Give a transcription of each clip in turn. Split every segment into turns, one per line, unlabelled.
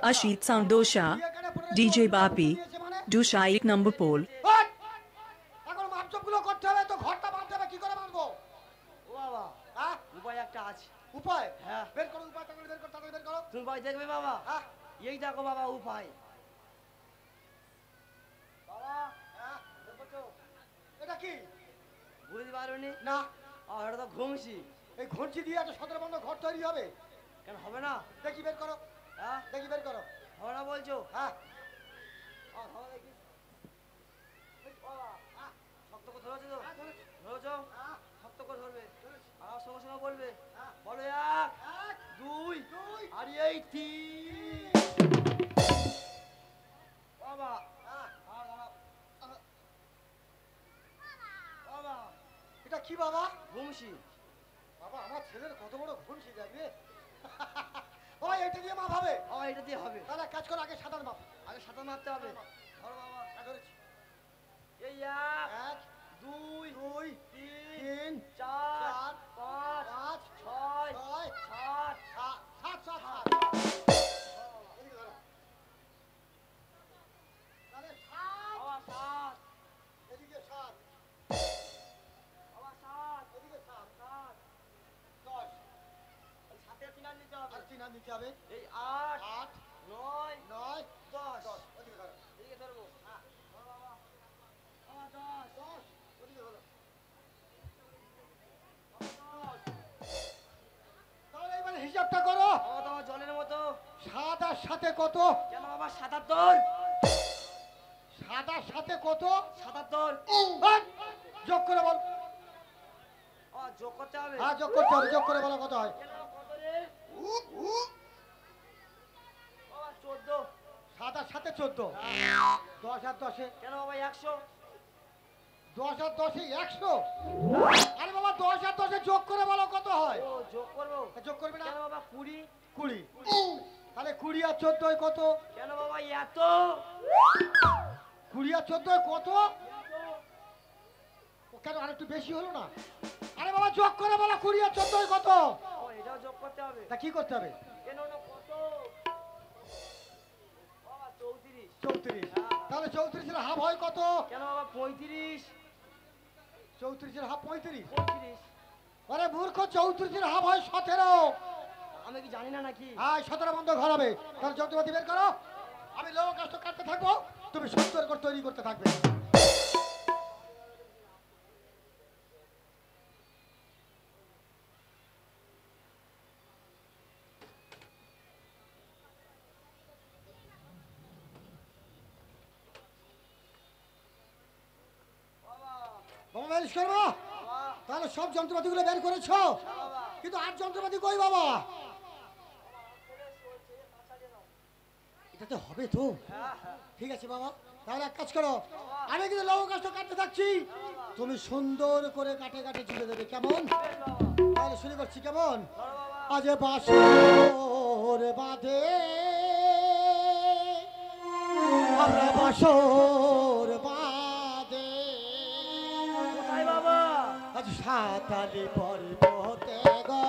Ashit Soundosha, DJ Bapi, Dusha 8 number pole.
এখন মাপচপগুলো করতে হবে তো ঘরটা বাঁধতে হবে কি করে বাঁধবো
ও বাবা
হ্যাঁ
উপায় একটা আছে
উপায়
হ্যাঁ
বের করো উপায় তাহলে বের করো তাড়াতাড়ি বের করো
তুমি ভাই দেখবে বাবা
হ্যাঁ
এই দেখো বাবা উপায় বাবা
হ্যাঁ দেখো এটা কি
বুঝতে পারোনি
না
আর এটা তো ঘুমছি
এই ঘঞ্চি দিয়ে একটা সদর বন্ধ ঘর তৈরি হবে
কেন হবে না
দেখি বের করো
হ্যাঁ
দেখি বের করো
হবে না বলছো
হ্যাঁ
হবে দেখি বাবা শক্ত করে ধরেছো তো ধরেছো শক্ত করে ধরবে আর সঙ্গে সঙ্গে বলবে বলো এক দুই আর এই তিন বাবা বাবা
এটা কি বাবা
ঘুমছি
বাবা আমার ছেলের কত বড় ঘুমছি যাবে ও এটা দিয়ে মা ভাবে
এটা দিয়ে হবে
তাহলে কাজ করো আগে সাধারণ মাপ
আগে সাঁতার মারতে হবে ধরো বাবা
ধরেছি
এই
এক
দুই
দুই
তিন
তিন
চার
চার
পাঁচ
পাঁচ
ছয়
ছয়
সাত
সাত সাত সাত এদিকে ধরো তাহলে সাত
বাবা সাত
এদিকে সাত
বাবা সাত
এদিকে সাত
সাত
10
সাথে তিন আর নিতে হবে
আর তিন নিতে হবে
এই আট
8
নয়
9
দশ
10 ওদিকে ধরো
এদিকে ধরবো হ্যাঁ ধরো বাবা বাবা
10 ওদিকে ধরো তাহলে এবারে হিসাবটা করো
বাবা তোমার জলের মতো
7 আর 7 কত
কেন বাবা 77
7 আর 7 কত
77
যোগ করে বল
যোগ করতে হবে
হ্যাঁ যোগ করতে হবে যোগ করে বলো কত হয়
কেন কত রে বাবা 14
7 আর 7 14 10 আর 10
কেন বাবা 100
10 আর 10 100 আরে বাবা 10 আর 10 যোগ করে বলো কত হয়
ও যোগ করবো
যোগ করবে না
কেন বাবা 20
20 তাহলে 20 আর 14 কত
কেন বাবা এত
20 আর 14 কত ও কেন আর একটু বেশি হলো না আরে বাবা যোগ করে বলো 20 আর 14 কত
ও এটাও যোগ করতে হবে
তা কি করতে হবে
কেন না কত বাবা 34
34 তাহলে 34 এর হাফ হয় কত
কেন বাবা 35
34 এর হাফ 35
35
আরে মূর্খ 34 এর হাফ হয় 17
আমি কি জানি না নাকি
হ্যাঁ 17 বন্ধ ঘর হবে তাহলে যন্ত্রপাতি বের করো আমি লোক কাষ্ট কাটতে থাকবো তুমি সুন্দর করে তৈরি করতে থাকবে বাবা ম্যানেজ করবো তাহলে সব যন্ত্রপাতিগুলো বের করেছো কিন্তু আর যন্ত্রপাতি কই বাবা এটাতে হবে তো ঠিক আছে বাবা তাহলে এক কাজ করো আমি কিন্তু লৌহ কাষ্ট কাটতে থাকছি তুমি সুন্দর করে কাটে কাটে চলে দেবে কেমন তাহলে শুরু করছি কেমন আজ বাসর বাঁধে আমরা বাসর বাঁধে
কোথায় বাবা
আজ সাতালি পর্বতে গো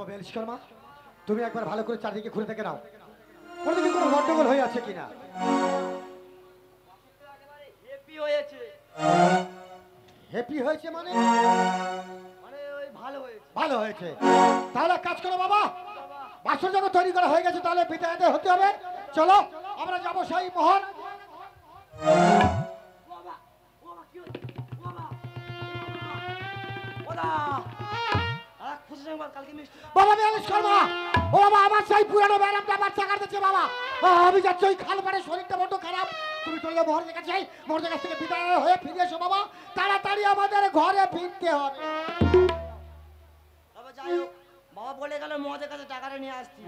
বাবা বেলিশকর্মা, তুমি একবার ভালো করে চারদিকে ঘুরে দেখে নাও, কোনোদিকে কোনো গন্ডগোল হয়ে আছে কিনা।
হ্যাপি হয়েছে।
হ্যাপি হয়েছে মানে?
মানে ওই ভালো হয়েছে।
ভালো হয়েছে। তাহলে কাজ করো বাবা, বাসর যখন তৈরি করা হয়ে গেছে তাহলে বিদায় হতে হবে। চলো আমরা যাবো সেই মহল।
বাবা বাবা কি হচ্ছে? বাবা ওদা খুশি সংবাদ, কালকে মিষ্টি।
বাবা বেলিশকর্মা, ও বাবা আমার সেই পুরানো ব্যারামটা বাচ্চা কাটতেছে বাবা। আমি যাচ্ছি ওই খাল পাড়ে, শরীরটা বড্ড খারাপ। তুমি চলে যাও মহলের কাছে, মহলের কাছ থেকে বিদায় হয়ে ফিরে এসো বাবা, তাড়াতাড়ি আমাদের ঘরে ফিরতে হবে।
বাবা যাই হোক, বাবা বলে গেল মহাজের কাছে টাকাটা নিয়ে আসতি,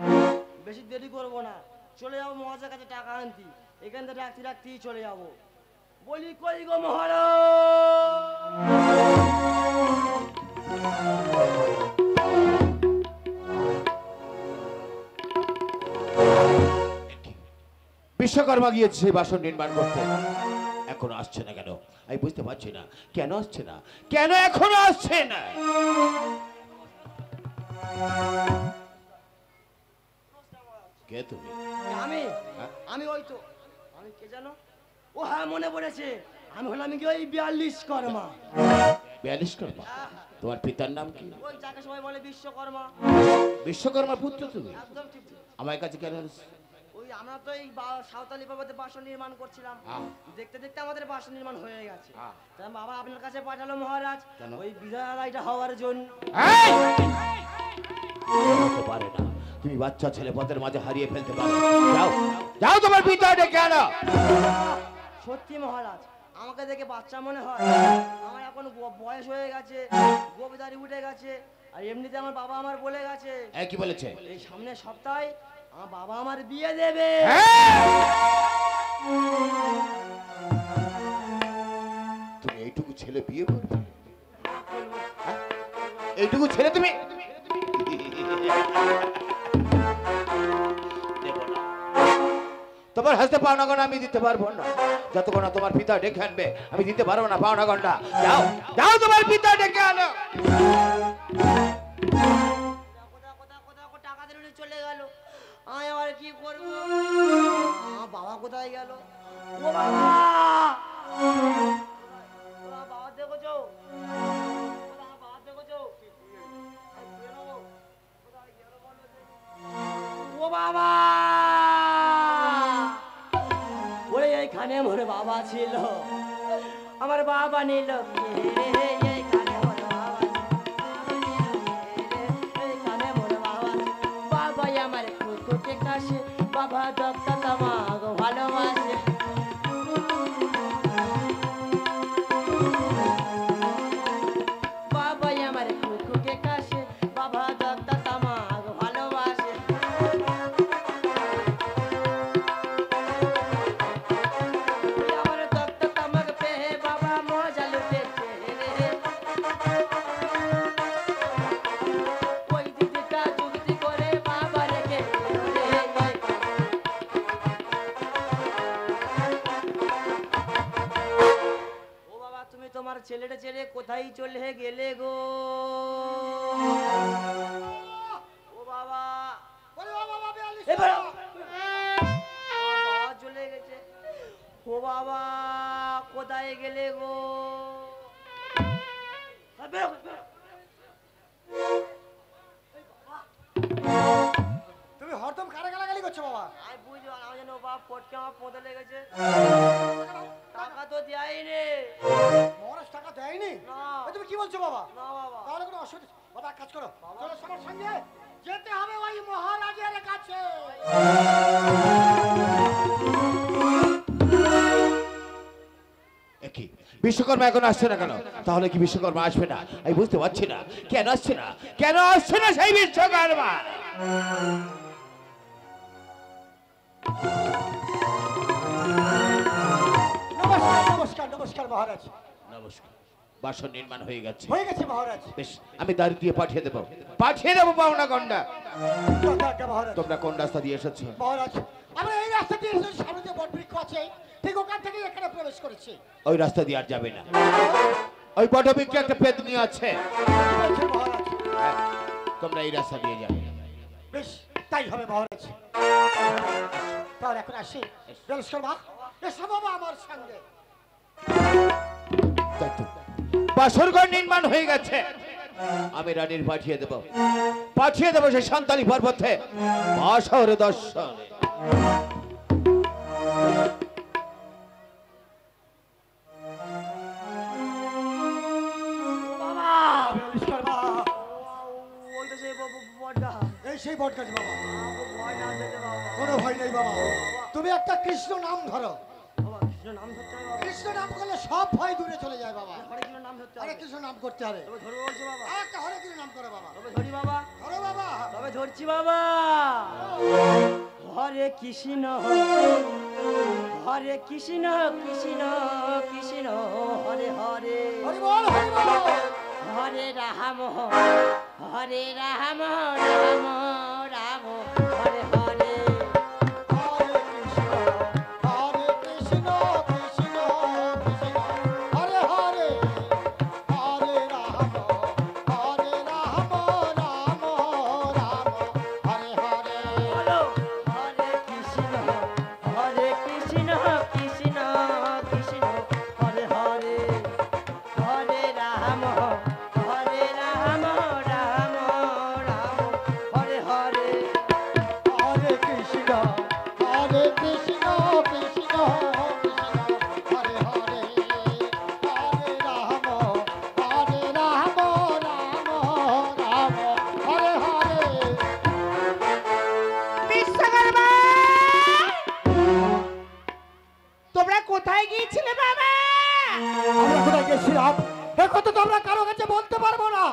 বেশি দেরি করবো না, চলে যাবো মহাজের কাছে টাকা আনতি। এখান থেকে রাখতে রাখতেই চলে যাবো। বলি কই গো
বিশ্বকর্মা গিয়েছে সেই বাসন নির্মাণ করতে, এখনো আসছে না কেন? আমি বুঝতে পারছি না কেন আসছে না, কেন এখনো আসছে না। কে তুমি?
আমি
হ্যাঁ?
আমি ওই তো, আমি কে জানো? ও হ্যাঁ মনে পড়েছে, আমি হলাম কি ওই 42 কর্মা।
বিশ্বকর্মা? তোমার পিতার নাম কি?
ওই যাকে সবাই বলে বিশ্বকর্মা।
বিশ্বকর্মার পুত্র তুমি?
একদম ঠিক।
আমার কাছে কেন এসেছো?
ওই আমরা তো এই সাঁওতালি বাবাতে বাসন নির্মাণ করছিলাম, দেখতে দেখতে আমাদের বাসন নির্মাণ হয়ে গেছে। তাই বাবা আপনার কাছে পাঠালো মহারাজ
কেন?
ওই বিদায়টা হওয়ার জন্য।
হতে পারে না, তুমি বাচ্চা ছেলে পথের মাঝে হারিয়ে ফেলতে পারো। যাও যাও, তোমার পিতা ডেকে আনো।
সত্যি মহারাজ, আমাকে দেখে বাচ্চা মনে হয়? আমার এখন বয়স হয়ে গেছে, গোবিদারি উঠে গেছে, আর এমনিতে আমার বাবা আমার বলে গেছে
কি বলেছে?
এই সামনের সপ্তাহে আমার বাবা আমার বিয়ে দেবে।
তুমি এইটুকু ছেলে বিয়ে করবে? এইটুকু ছেলে তুমি? তোমার হাসতে পাওনা গন্ডা আমি দিতে পারবো না, যতক্ষণ না তোমার পিতা ডেকে আনবে আমি দিতে পারবো না পাওনা গন্ডা। যাও যাও, তোমার পিতা ডেকে আনো।
টাকা দিলে চলে গেল, আমি আবার কি করবো? আমার বাবা কোথায় গেল? ও বাবা, বাবা দেখেছো? বাবা দেখেছো? ও বাবা, ওরে এইখানে মোর বাবা ছিল, আমার বাবা নিল এইখানে মোর বাবা ছিল, এইখানে মোর বাবা, বাবা আমার কুকুরকে কাশে, বাবা দত্তা তোমাকে ভালোবাসে। বাবা আমার কুকুরকে কাশে, বাবা দত্তা তোমাকে ভালোবাসে। আমার দত্তা তোমাকে পেয়ে বাবা মজা লুটেছে রে, ওই দিদিটা যুক্তি করে বাবা রেখে ও বাবা, তুমি তোমার ছেলেটা ছেড়ে কোথায় চলে গেলে গো? ও বাবা, এবার আমার বাবা চলে গেছে। ও বাবা কোথায় গেলে গো? বেরো, বেরো।
তুমি হরদম কারা গালাগালি করছো বাবা?
আমি বুঝতে পারলাম, আমার যেন বাবা পটকে আমার পোঁতে লেগেছে। টাকা তো দেয়নি রে।
মহারাজ টাকা দেয়নি?
না।
এ তুমি কি বলছো বাবা?
না বাবা।
তাহলে কোনো অসুবিধা? বাবা এক কাজ করো, চলো সবার সঙ্গে যেতে হবে ওই মহারাজের কাছে।
কি বিশ্বকর্মা এখন আসছে না কেন? তাহলে কি বিশ্বকর্মা আসবে না? আমি বুঝতে পারছি না কেন আসছে না, কেন আসছে না সেই বিশ্বকর্মা।
নমস্কার নমস্কার নমস্কার মহারাজ।
নমস্কার। বাসন নির্মাণ হয়ে গেছে?
হয়ে গেছে মহারাজ।
বেশ, আমি দাঁড়িয়ে দিয়ে পাঠিয়ে দেবো পাওনা গন্ডা।
যথাজ্ঞা মহারাজ।
তোমরা কোন রাস্তা দিয়ে এসেছো?
মহারাজ আমরা এই রাস্তা দিয়ে এসেছি, সামনে যে বট বৃক্ষ আছে ঠিক ওখান থেকে এখানে প্রবেশ করেছি।
ওই রাস্তা দিয়ে আর যাবে না, ওই বটবৃক্ষে একটা পেতনি আছে।
কি বলছেন মহারাজ?
তোমরা এই রাস্তা দিয়ে যাবে।
বেশ তাই হবে মহারাজ। তাহলে এখন আসি। বেলস্কর মা, এসো বাবা আমার সঙ্গে।
বাসর ঘর নির্মাণ হয়ে গেছে, আমি রানীর পাঠিয়ে দেবো সেই সান্তালি পর্বতে বাসর দর্শনে।
বেলস্কর মা,
ওই তো সেই বড়টা।
এই সেই বট গাছ বাবা।
ভয় না পেতে বাবা।
কোনো ভয় নেই বাবা, তুমি একটা কৃষ্ণ নাম ধরো।
বাবা কৃষ্ণ নাম ধরতে হবে বাবা।
কৃষ্ণ নাম করলে সব ভয় দূরে চলে যায় বাবা।
হরে কৃষ্ণ নাম ধরতে
হরে
হবে।
কৃষ্ণ নাম করতে হবে।
তবে ধরবো বলছো বাবা।
আর একটা হরে কৃষ্ণ নাম করো বাবা।
তবে ধরি বাবা।
ধরো বাবা।
তবে ধরছি বাবা। হরে কৃষ্ণ হরে কৃষ্ণ কৃষ্ণ কৃষ্ণ হরে হরে
হরি বল হরি বল।
হরে রাম হরে রাম রাম রাম হরে হরে
হরে কৃষ্ণ কৃষ্ণ কৃষ্ণ হরে হরে। হরে রাম রাম রাম হরে হরে।
বলো হরে কৃষ্ণ কৃষ্ণ কৃষ্ণ হরে হরে হরে রাম রাম রাম হরে হরে
হরে কৃষ্ণ কৃষ্ণ কৃষ্ণ হরে হরে। হরে রাম রাম রাম হরে হরে।
বিশ্বকর্মা, তোমরা কোথায় গিয়েছিলে বাবা?
আমরা কোথায় গেছিলাম এ কথা তো আমরা কারো কাছে বলতে পারবো না।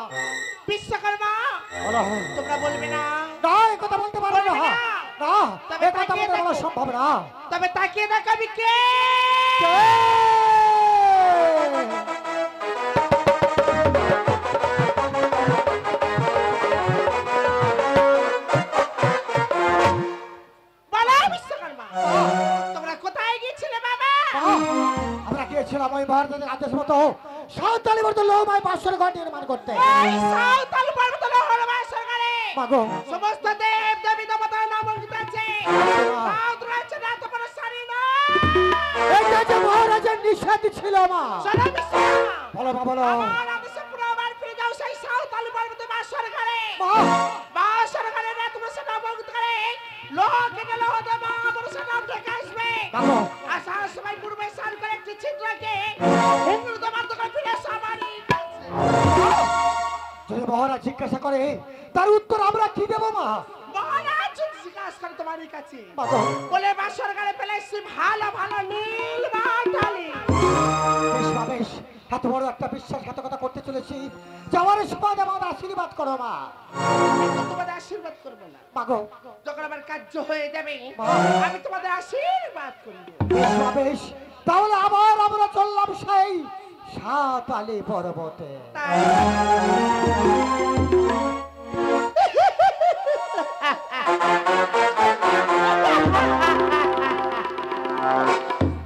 বিশ্বকর্মা, তোমরা বলবে না?
না এ কথা বলতে পারবো না। না এ কথা বলতে বলা সম্ভব না।
তবে তাকিয়ে দেখাবি কে? বলো বিশ্বকর্মা, তোমরা কোথায় গিয়েছিলে বাবা?
আমরা গিয়েছিলাম ওই ভারতের আদেশ মতো সাঁওতালি মতো লৌমায় বাসর ঘর নির্মাণ করতে।
এই সাঁওতাল পর্বতল হরবাস সরকারে
মাগো
সমস্ত দেব দেবী দেবতার নাম অঙ্কিত আছে। সাঁওতাল আছে না তো কোনো সারি না।
এটা যে মহারাজের নিষেধ ছিল মা।
শোনো বিশ্বকর্মা,
বলো মা বলো।
আমার আদেশে পুরো আবার ফিরে যাও সেই সাঁওতাল পর্বতে বাস সরকারে।
মা
বাস সরকারে না তোমার সেটা অবগত করে লোকে গেলে হতে মা বড় সেটা ঢেকে আসবে।
মাগো
আসার সময় পূর্বে স্নান করে একটি ছিদ্রকে হিন্দু তোমার দোকান ফিরে সামারি
যদি মহারাজ জিজ্ঞাসা করে তার উত্তর আমরা কি দেবো মা?
মহারাজ যদি জিজ্ঞাসা করে তোমার কাছে
মাগো
বলে বাস সরকারে পেলেছি ভালো ভালো নীল বাটালি।
বেশ মা বেশ, এত বড় একটা বিশ্বাসঘাতকতা করতে চলেছি, যাওয়ার সময় আমার আশীর্বাদ করো মা।
কিন্তু তোমাদের আশীর্বাদ করবো না,
মাগো
যখন আমার কার্য হয়ে যাবে
মা।
আমি তোমাদের আশীর্বাদ করবো।
বেশ মা বেশ, তাহলে আবার আমরা চললাম সেই সাঁওতালি পর্বতে।
তাই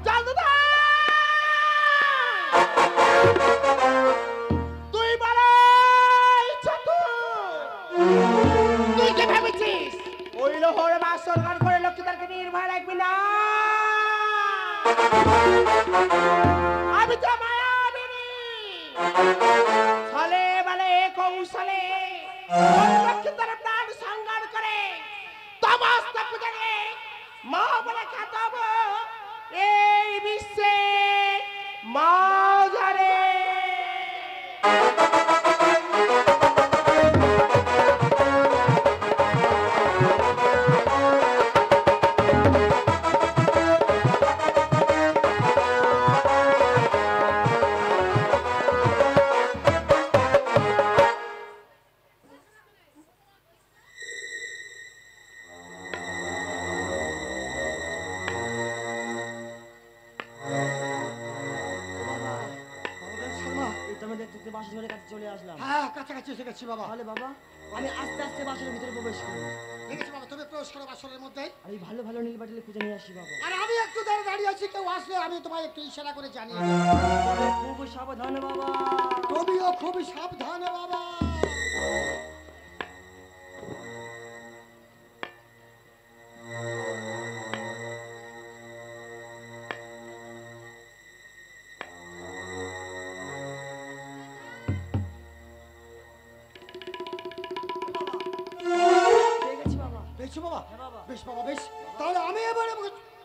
চল দাদা, তুই বড়ই চতুর। তুই কি ভেবেছিস ওই লোহর বাস সরকার করে লক্ষ্মীদারকে নির্ভয় রাখবি না? আমি তো মায়াবিনী, ছলে বলে কৌশলে লক্ষ্মীদার প্রাণ সংগ্রাম করে সমস্ত পূজাকে মা বলে খ্যাত হব এই বিশ্বে মাঝারে।
এই তো আমি দেখতে দেখতে বাসের ঘরের কাছে চলে আসলাম।
হ্যাঁ কাছাকাছি এসে গেছি বাবা।
তাহলে বাবা আমি আস্তে আস্তে বাসের ভিতরে প্রবেশ করি।
ঠিক আছে বাবা, তুমি প্রবেশ করো বাসরের মধ্যে।
আমি ভালো ভালো নীল বাটিলে খুঁজে নিয়ে আসি বাবা।
আর আমি একটু দাঁড়িয়ে আছি, কেউ আসলে আমি তোমায় একটু ইশারা করে জানিয়ে দেব।
তবে খুব সাবধানে বাবা।
তুমিও খুব সাবধানে বাবা। দেখছো বাবা?
হ্যাঁ বাবা।
বেশ বাবা বেশ, তাহলে আমি এবারে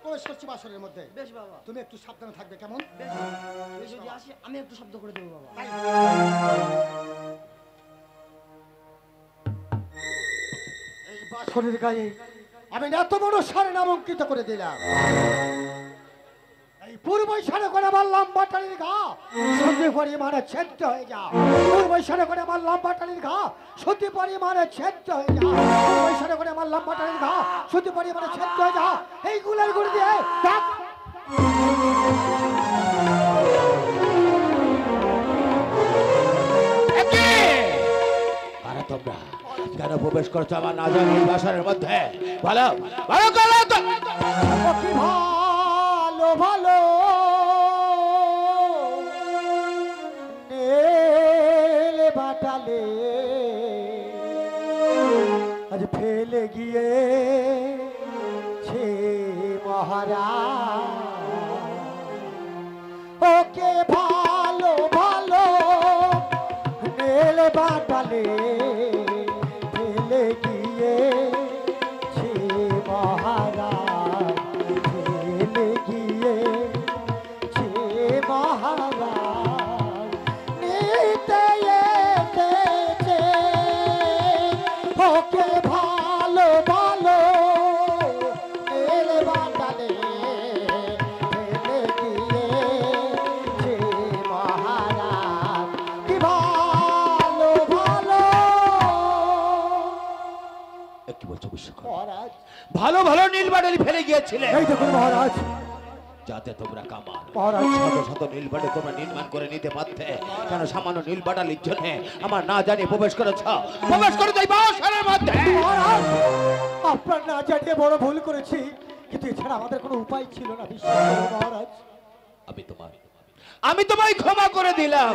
প্রবেশ করছি বাসরের মধ্যে।
বেশ বাবা।
তুমি একটু সাবধানে থাকবে কেমন?
বেশ বাবা। তুই যদি আসি আমি একটু শব্দ করে দেবো বাবা।
তাই। এই বাসরের গায়ে আমি এত বড় সারে নাম অঙ্কিত করে দিলাম। এই পূর্বই সারে করে আমার লম্বাটালির ঘা সত্যি পরিমাণে ছেদ্র হয়ে যা। পূর্বই সারে করে আমার লম্বাটালির ঘা সত্যি পরিমাণে ছেদ্র হয়ে যা। পূর্বই সারে করে আমার লম্বাটালির ঘা সত্যি পরিমাণে ছেদ্র হয়ে যা। এই গুলের গুড়ি দিয়ে ডাক।
কারা তোমরা? কেন প্রবেশ করছো আমার না জানি এই বাসনের মধ্যে? ভালো ভালো করো তো।
ও কি ভালো ভালো নেলে বাটালে আজ ফেলে গিয়ে ছে মহারাজ। ওকে ভালো ভালো নেলে বাটালে ফেলে গিয়ে ছে মহারাজ। ফেলে গিয়ে ছে মহারাজ। নিতে এসেছে ওকে ভালো ভালো নেলে বাটালে ফেলে গিয়ে ছে মহারাজ। কি ভালো ভালো।
কি বলছো বিশ্বকর্মা?
মহারাজ
ভালো ভালো নীলবাটালি ফেলে গিয়েছিলে
এই দেখুন মহারাজ।
যাতে তোমরা কামান
মহারাজ
শত শত নীলবাটি তোমরা নির্মাণ করে নিতে পারতে। কেন সামান্য নীলবাটালির জন্য আমার না জানি প্রবেশ করেছ? প্রবেশ করে তাই বাসনের মধ্যে।
মহারাজ আপনার না জানিয়ে বড় ভুল করেছি, কিন্তু এছাড়া আমাদের কোনো উপায় ছিল না। বিশ্বাস করুন মহারাজ।
আমি তোমায় ক্ষমা করে দিলাম।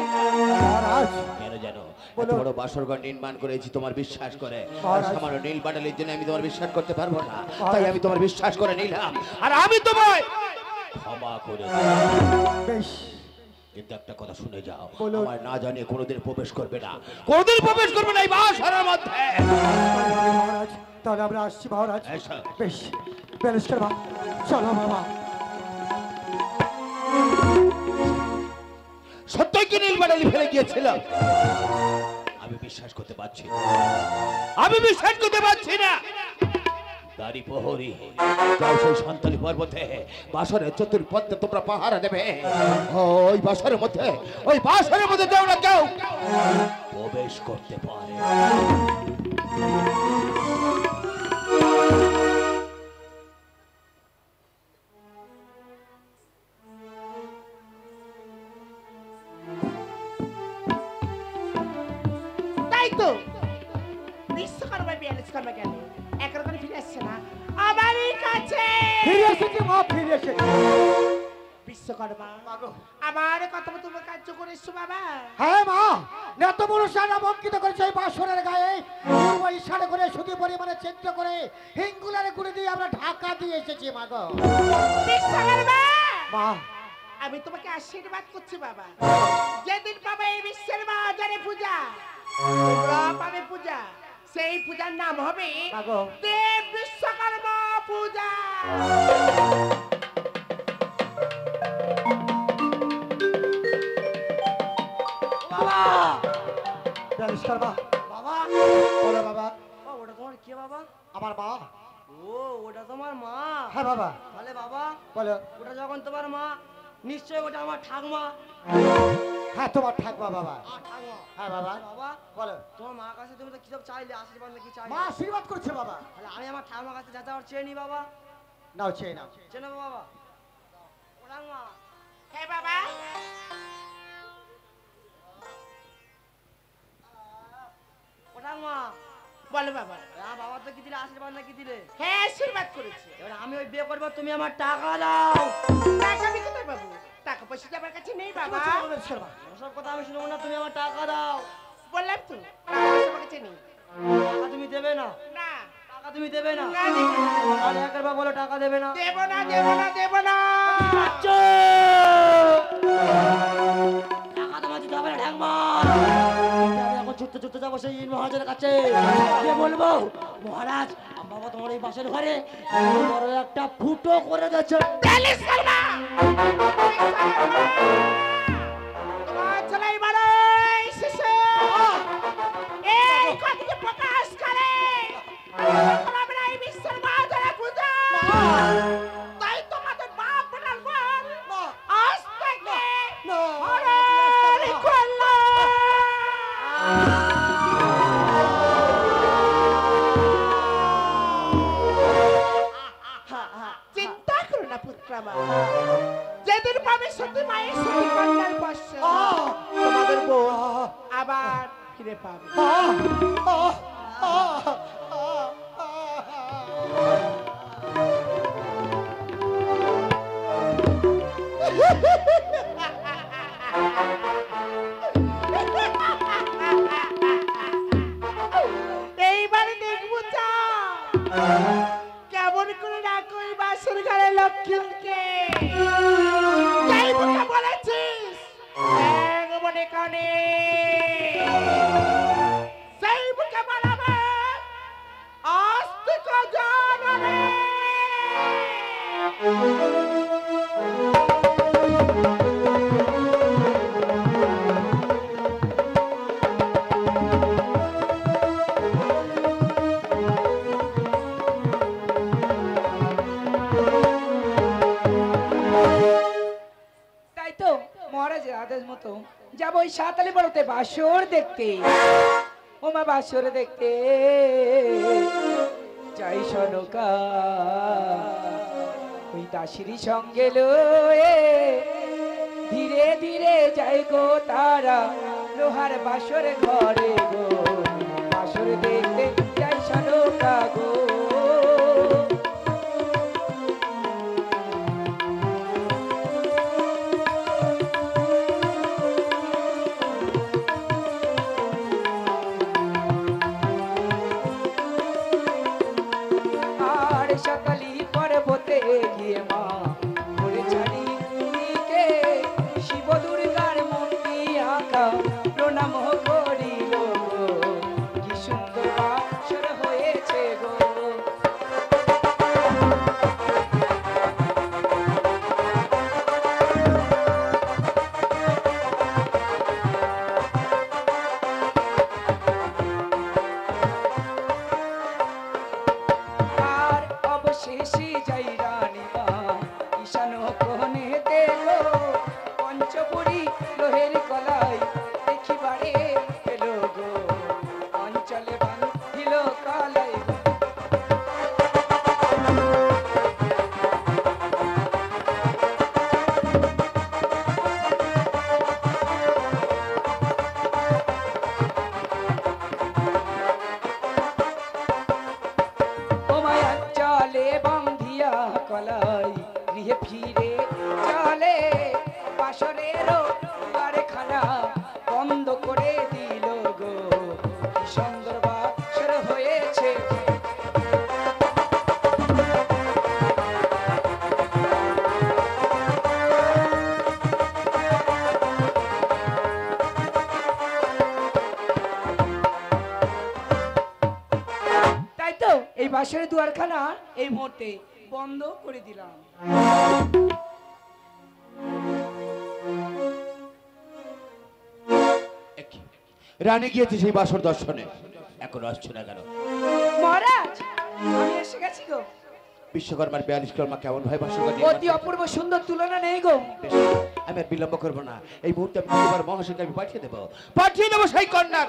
মহারাজ
কেন জানো? এত
বলো।
বড় বাসরঘর নির্মাণ করেছি তোমার বিশ্বাস করে। আর
মহারাজ।
সামান্য নীল বাটালির জন্য আমি তোমার বিশ্বাস করতে পারবো না। তাই
মহারাজ।
আমি তোমার বিশ্বাস করে নিলাম আর আমি তোমায় ক্ষমা করে দিলাম।
বেশ
কিন্তু একটা কথা শুনে যাও,
বলুন।
আমার না জানিয়ে কোনোদিন প্রবেশ করবে না, কোনোদিন প্রবেশ করবে না এই বাসরের মধ্যে।
মহারাজ, তাহলে আমরা আসছি মহারাজ।
এসো।
বেশ বেরেস্টার বা চলো বাবা।
সত্যই কি নীল বাটালি ফেলে গিয়েছিল? আমি বিশ্বাস করতে পারছি না, আমি বিশ্বাস করতে পারছি না। দাড়ি প্রহরী যাও সেই সন্তানী পর্বতে বাসরের চতুর্পথে তোমরা পাহারা দেবে। ওই বাসরের মধ্যে, ওই বাসরের মধ্যে যাও না কেউ প্রবেশ করতে পারে।
তাই তো বিশ্বকর্মা বিয়ালিশকর্মা গেল একরকম ফিরে আসছে না আমারই কাছে।
ফিরে এসেছি মা, ফিরে এসেছি।
বিশ্বকর্মা আমার কত তুমি কার্য করেছো বাবা?
হ্যাঁ মা, এত বড় সারা অঙ্কিত করেছে এই বাসরের গায়ে। পূর্ব ইশারা করে শুধু পরিমাণে চিন্তা করে হিঙ্গুলারে গুড়ি দিয়ে আমরা ঢাকা দিয়ে এসেছি মা গো।
বিশ্বকর্মা
মা
আমি তোমাকে আশীর্বাদ করছি বাবা। যেদিন পাবে এই বিশ্বের বাজারে পূজা, তোমরা পাবে পূজা, সেই পূজার নাম হবে
মাগো।
দেব বিশ্বকর্মা পূজা।
বাবা
বেরেস্টার বা
বাবা
বলো বাবা।
ওটা তোমার কে বাবা?
আমার মা।
ও ওটা তোমার মা?
হ্যাঁ বাবা
তাহলে বাবা
বলো।
ওটা যখন তোমার মা, নিশ্চয়ই ওটা আমার ঠাকমা।
হ্যাঁ তোমার থাকবা বাবা।
ঠাকমা।
হ্যাঁ বাবা
বাবা
বলো।
তোমার মার কাছে তুমি তো কিসব চাইলে, আশীর্বাদ নাকি চাইলে?
মা আশীর্বাদ করছে বাবা।
তাহলে আমি আমার ঠাকমার কাছে যা চাওয়ার চেয়ে নি বাবা।
নাও চেয়ে নাও।
চেনে বাবা? ও ঠাকমা
হ্যাঁ বাবা।
ও ঠাকমা
বলো বাবা।
বাবা তো কি দিলে, আশীর্বাদ নাকি দিলে?
হ্যাঁ আশীর্বাদ করেছে।
এবার আমি ওই বিয়ে করবো, তুমি আমার টাকা দাও।
টাকা আমি কোথায় পাবো? টাকা পয়সা তো আমার কাছে নেই বাবা।
বেরেস্টার বা
ওসব কথা আমি শুনবো না, তুমি আমার টাকা দাও।
বললাম তো টাকা পয়সা আমার কাছে নেই।
টাকা তুমি দেবে না?
না
টাকা তুমি দেবে না?
না দেব না।
তাহলে একবার বলো টাকা দেবে না।
দেব না দেব না দেব না।
টাকা তোমার দিতে হবে না ঠাকমা। আমি এখন ছুটতে
ছুটতে যাবো সেই মহারাজের কাছে, গিয়ে বলবো মহারাজ বাবা তোমার এই বাসের ঘরে বড় একটা ফুটো করে দিয়েছে।
তাই তোমাদের বাপ বেটার বল আজ থেকে চিন্তা করো না পুত্র আমার, যেদিন পাবে সত্যি মায়ের সত্যি কন্যার বর্ষ তোমাদের বউ আবার ফিরে পাবে। এইবারে দেখবো চা কেমন করে রাখো এই বাসের ঘরে লক্ষ্মীকে। যাই মুখে বলেছিস মনে কানে সেই মুখে বলাবে আস্তিক জানাবে।
তাই তো মহারাজের আদেশ মতো যাবো ওই সাতালি বড়তে বাসর দেখতে। ওমা বাসর দেখতে যাই সনকা ওই দাসিরি সঙ্গে লয়ে ধীরে ধীরে যাই গো তারা লোহার বাসর ঘরে গো বাসর দেখতে যাই সনকা গো। সকালি পর্বতে গিয়ে মা ঘুরে ছাড়ি দিকে শিব দুর্গার মূর্তি আঁকা প্রণাম করিল কি সুন্দর বাসর হয়েছে গো। শেষে যাই রানীমা ঈশান কোণে দেখো পঞ্চপুরী লোহের কলাই দেখিবারে এলো গো অঞ্চলে বান্ধিল কলাই। চলে বান্ধিয়া কলাই গৃহে ফিরে চলে বাসরের কারখানা বন্ধ করে দিল গো কি সুন্দর বাসর হয়েছে। তাই তো এই বাসরের দুয়ারখানা এই মুহূর্তে বন্ধ করে দিলাম।
রানী গিয়েছে সেই বাসর দর্শনে, এখন আসছো না কেন?
মহারাজ আমি এসে গেছি গো।
বিশ্বকর্মার 42 কর্মা কেমন ভাই বাসর
অতি অপূর্ব সুন্দর তুলনা নেই গো।
আমি আর বিলম্ব করবো না, এই মুহূর্তে আমি তোমার মহাশয়কে আমি পাঠিয়ে দেবো সেই কন্যার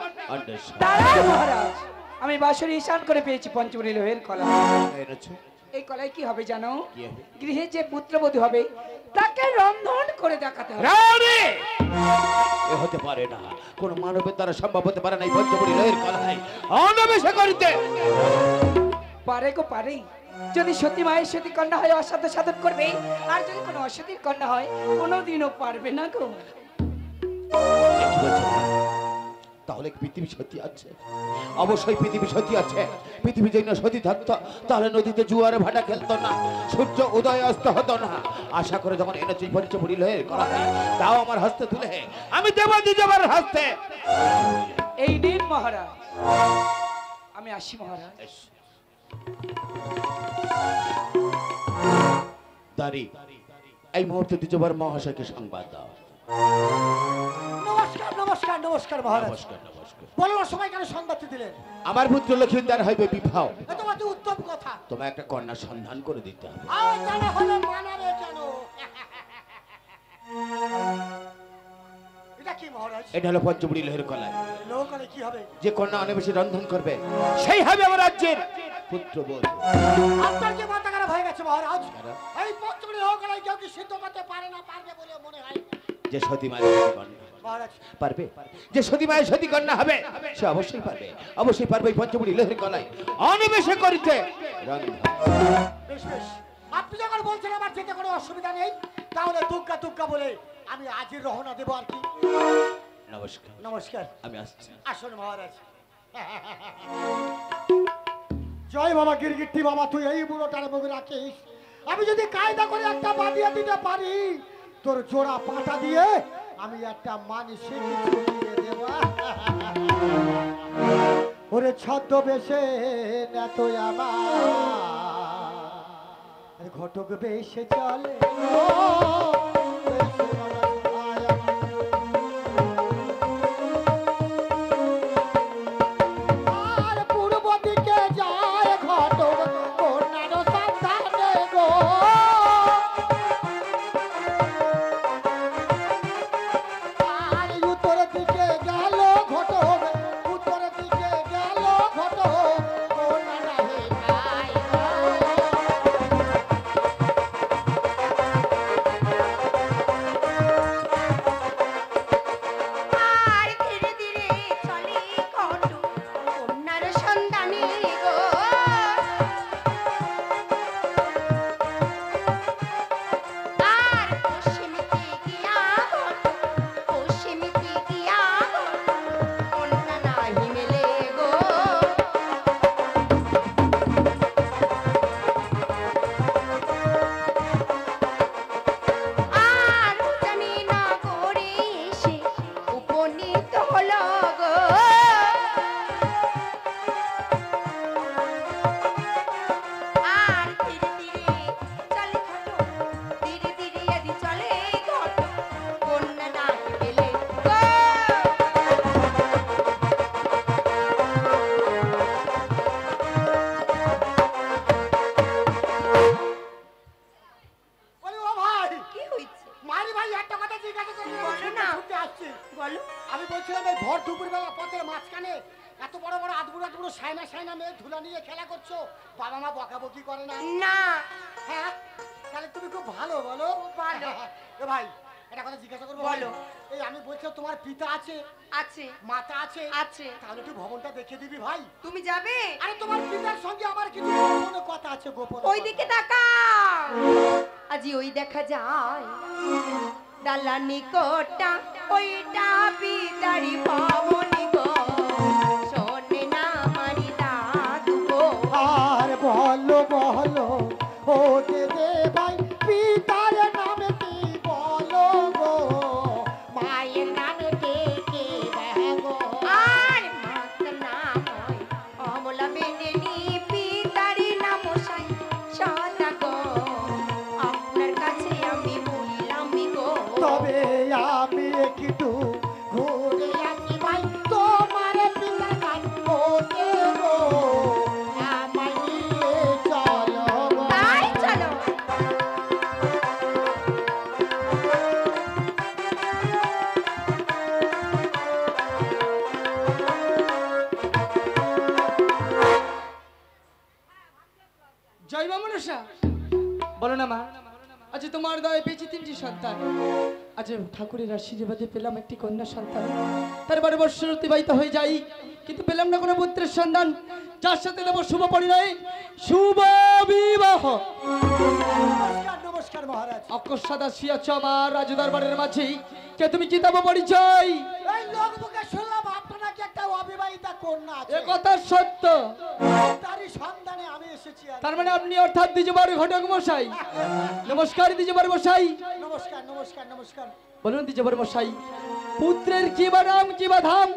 দাঁড়াও মহারাজ, আমি বাসরে ঈশান করে পেয়েছি পঞ্চমুড়ি লোহের কলা। এই কলাই কি হবে জানো? গৃহে যে পুত্রবধূ হবে তাকে রন্ধন করে দেখাতে হবে।
এ হতে পারে না, কোন মানবের দ্বারা সম্ভব হতে পারে না এই পঞ্চমুড়ি লোহের কলাই অনাবেশে করিতে।
পারে গো পারে, যদি সতী মায়ের সতী কন্যা হয় অসাধ্য সাধন করবে, আর যদি কোনো অসতীর কন্যা হয় কোনোদিনও পারবে না গো।
তাহলে কি পৃথিবী সত্যি আছে? অবশ্যই পৃথিবী সত্যি আছে। পৃথিবী যদি না সত্যি থাকতো তাহলে নদীতে জুয়ারে ভাটা খেলতো না, সূর্য উদয় অস্ত হতো না। আশা করে যখন এনেছি পঞ্চমুড়ি লোহের কলাই, তাও আমার হস্তে তুলে আমি দেব দ্বিজবার হস্তে।
এই দিন মহারাজ, আমি আসি মহারাজ।
দাঁড়ি, এই মুহূর্তে দ্বিজবার মহাশয়কে সংবাদ দাও।
নমস্কার নমস্কার নমস্কার মহারাজ।
নমস্কার নমস্কার।
বলবার সময় কেন সংবাদ দিলেন?
আমার পুত্র লক্ষ্মীদার হইবে বিবাহ,
এত অতি উত্তম কথা।
তোমায় একটা কন্যা সন্ধান করে দিতে হবে।
আর জানা হলে মানাবে কেন? এটা কি মহারাজ?
এটা হলো পঞ্চমুড়ি লোহের কলাই।
লোক করে কি হবে?
যে কন্যা অনেবেশে রন্ধন করবে সেই হবে আমার রাজ্যের পুত্রবধূ।
আপনার যে মাথা খারাপ হয়ে গেছে মহারাজ।
কেন?
এই পঞ্চমুড়ি লোক করে কেউ কি সিদ্ধ করতে পারে না, পারবে বলে মনে হয়?
যে সতী মায়ের সতী কন্যা
মহারাজ
পারবে, যে সতী মায়ের সতী কন্যা হবে সে অবশ্যই পারবে, অবশ্যই পারবে। এই পঞ্চমুড়ি লোহের কলাই অনিমেষে করিতে রন্ধন।
বেশ বেশ, আপনি যখন বলছেন আমার যেতে কোনো অসুবিধা নেই, তাহলে দুগ্গা দুগ্গা বলে আমি আজই রওনা দেবো আর কি।
নমস্কার।
নমস্কার,
আমি আসছি।
আসুন মহারাজ। জয় বাবা গিরগিট্টি বাবা, তুই এই বুড়োটার মুখ রাখিস। আমি যদি কায়দা করে একটা বাঁধিয়ে দিতে পারি, তোর জোড়া পাটা দিয়ে আমি একটা মানসি কিছু দিয়ে দেব। ওরে ছদ্মবেশে না তো আমার ঘটক বেশে চলে। আর পূর্ব দিকে যায় ঘটক কন্যার সন্ধানে গো। আর উত্তর দিকে গেল ঘটক, উত্তর দিকে গেল ঘটক কন্যা নাহি পায়।
আর ধীরে ধীরে চলে ঘটক কন্যার সন্ধানে গো। আর পশ্চিমে গিয়া ঘটক, পশ্চিমে গিয়া ঘটক কন্যা নাহি মেলে গো। আর জানি না করে এসে উপনীত হলো গো। আর ধীরে ধীরে চলে ঘটক, ধীরে ধীরে আদি চলে ঘটক কন্যা নাহি পেলে গো।
বলি ও ভাই,
কি হয়েছে
মারি ভাই একটা কথা জিজ্ঞাসা করবি?
বলো না।
ছুটে আসছি।
বলো।
আমি বলছিলাম এই ভর দুপুর বেলা পথের মাঝখানে এত বড় বড় আধগুড়ো সাইনা সাইনা মেয়ে ধুলা নিয়ে খেলা করছো, বাবা মা বকাবকি করে না?
না
হ্যাঁ, তাহলে তুমি খুব ভালো বলো।
ভালো।
এ ভাই একটা কথা জিজ্ঞাসা করবো?
বলো।
এই আমি বলছিলাম তোমার পিতা আছে,
আছে
মাতা আছে,
আছে।
তাহলে একটু ভবনটা দেখিয়ে দিবি ভাই।
তুমি যাবে?
আরে তোমার পিতার সঙ্গে আমার কিছু গোপন কথা আছে, গোপন
ওই
কথা।
দিকে তাকা, আজি ওই দেখা যায় দালানি কোটা, ওইটা পিতারি ভবনি গো। শোনে না মারি দাদু গো।
আর বলো বলো ও দে ভাই, পিতার নাম কি বলো গো, মায়ের নাম কে কে গো?
আর মাত নাম হয় অমলা বেদেনি, পিতারি নাম সাই সদা গো। আপনার কাছে আমি বললাম গো।
তবে আমি একটু ঘুরে আসি ভাই, তোমার পিতার কাজ করতে গো, আমায় নিয়ে চলো গো।
তাই চলো।
জয় মা মনসা। বলো না মা, আজ তোমার দয়ে পেয়েছি 3টি সন্তান। আজ ঠাকুরের আশীর্বাদে পেলাম একটি কন্যা সন্তান। তার 12 বছর অতিবাহিত হয়ে যাই, কিন্তু পেলাম না কোনো পুত্রের সন্তান যার সাথে দেব শুভ পরিণয়, শুভ বিবাহ।
নমস্কার নমস্কার মহারাজ।
অকস্মাৎ আসিয়াছ আমার রাজ দরবারের মাঝে, কে তুমি কি দেব পরিচয়?
এই লোক মুখে শুনলাম আপনারা কি বিবাহিতা কন্যা
এ
আছে
কথা সত্য।
তারই সন্ধানে আমি এসেছি আর কি।
তার মানে আপনি অর্থাৎ দ্বিজবার ঘটক মশাই। নমস্কার দ্বিজবার মশাই।
নমস্কার নমস্কার নমস্কার।
বলুন দ্বিজবার মশাই, পুত্রের কি বা নাম কি বা ধাম